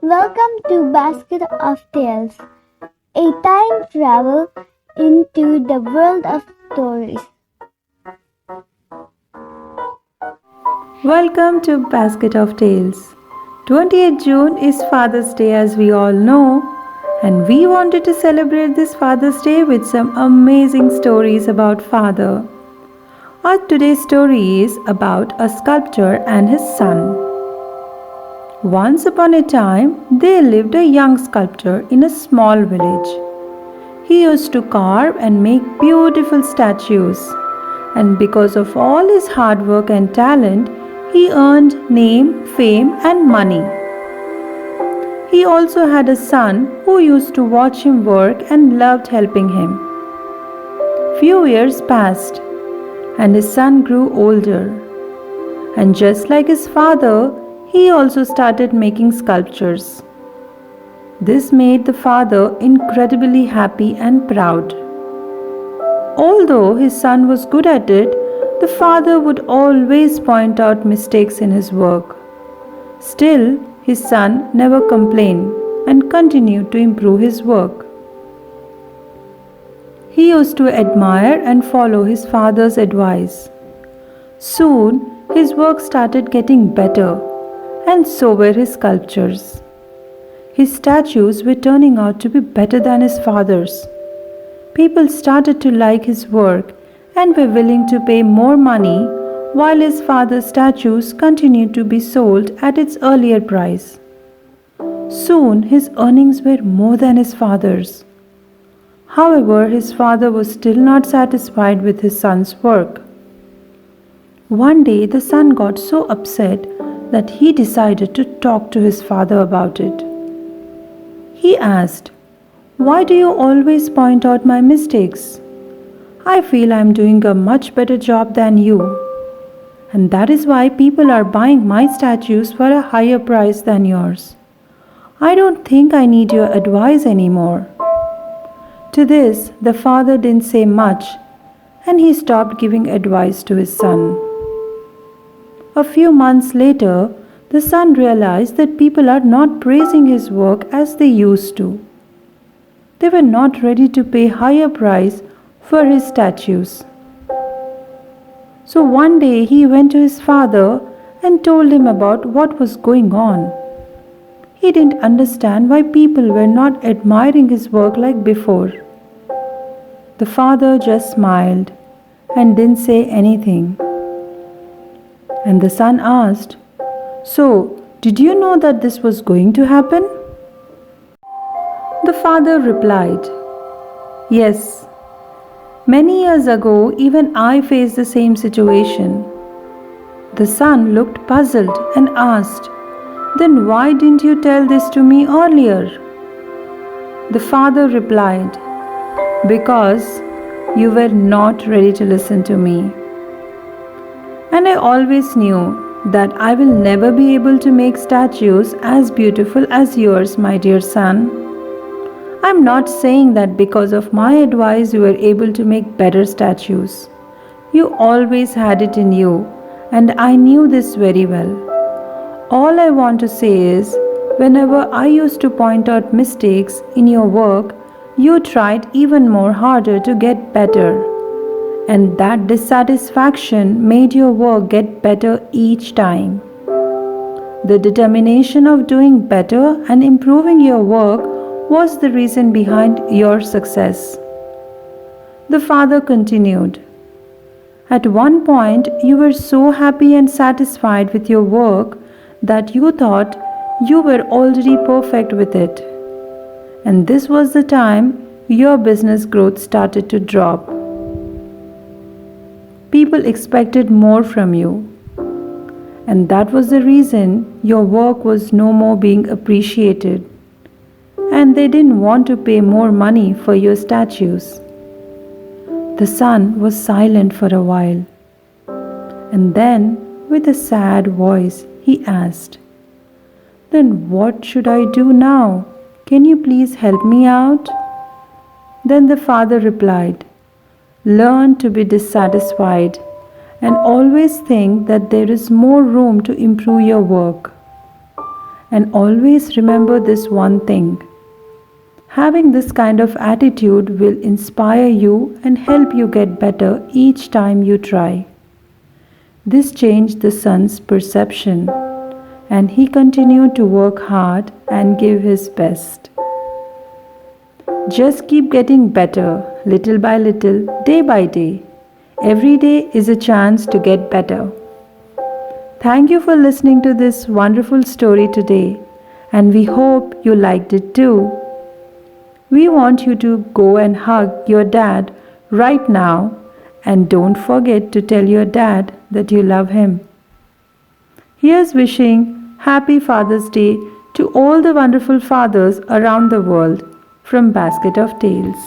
Welcome to Basket of Tales, a time travel into the world of stories. Welcome to Basket of Tales. 28th June is Father's Day, as we all know, and we wanted to celebrate this Father's Day with some amazing stories about father. Our today's story is about a sculptor and his son. Once upon a time, there lived a young sculptor in a small village. He used to carve and make beautiful statues, and because of all his hard work and talent, he earned name, fame, and money. He also had a son who used to watch him work and loved helping him. Few years passed, and his son grew older. And just like his father, he also started making sculptures. This made the father incredibly happy and proud. Although his son was good at it, the father would always point out mistakes in his work. Still, his son never complained and continued to improve his work. He used to admire and follow his father's advice. Soon, his work started getting better, and so were his sculptures. His statues were turning out to be better than his father's. People started to like his work and were willing to pay more money, while his father's statues continued to be sold at its earlier price. Soon his earnings were more than his father's. However, his father was still not satisfied with his son's work. One day the son got so upset that he decided to talk to his father about it. He asked, "Why do you always point out my mistakes? I feel I am doing a much better job than you, and that is why people are buying my statues for a higher price than yours. I don't think I need your advice anymore." To this, the father didn't say much, and he stopped giving advice to his son. A few months later, the son realized that people are not praising his work as they used to. They were not ready to pay higher price for his statues. So one day he went to his father and told him about what was going on. He didn't understand why people were not admiring his work like before. The father just smiled and didn't say anything. And the son asked, "So, did you know that this was going to happen?" The father replied, "Yes. Many years ago, even I faced the same situation." The son looked puzzled and asked, "Then why didn't you tell this to me earlier?" The father replied, "Because you were not ready to listen to me. And I always knew that I will never be able to make statues as beautiful as yours, my dear son. I'm not saying that because of my advice you were able to make better statues. You always had it in you, and I knew this very well. All I want to say is, whenever I used to point out mistakes in your work, you tried even more harder to get better. And that dissatisfaction made your work get better each time. The determination of doing better and improving your work was the reason behind your success." The father continued, "At one point, you were so happy and satisfied with your work that you thought you were already perfect with it. And this was the time your business growth started to drop. People expected more from you, and that was the reason your work was no more being appreciated, and they didn't want to pay more money for your statues." The son was silent for a while, and then, with a sad voice, he asked, "Then what should I do now? Can you please help me out?" Then the father replied, "Learn to be dissatisfied and always think that there is more room to improve your work. And always remember this one thing. Having this kind of attitude will inspire you and help you get better each time you try. This changed the son's perception, and he continued to work hard and give his best. Just keep getting better, little by little, day by day. Every day is a chance to get better. Thank you for listening to this wonderful story today, and we hope you liked it too. We want you to go and hug your dad right now, and don't forget to tell your dad that you love him. Here's wishing Happy Father's Day to all the wonderful fathers around the world from Basket of Tales.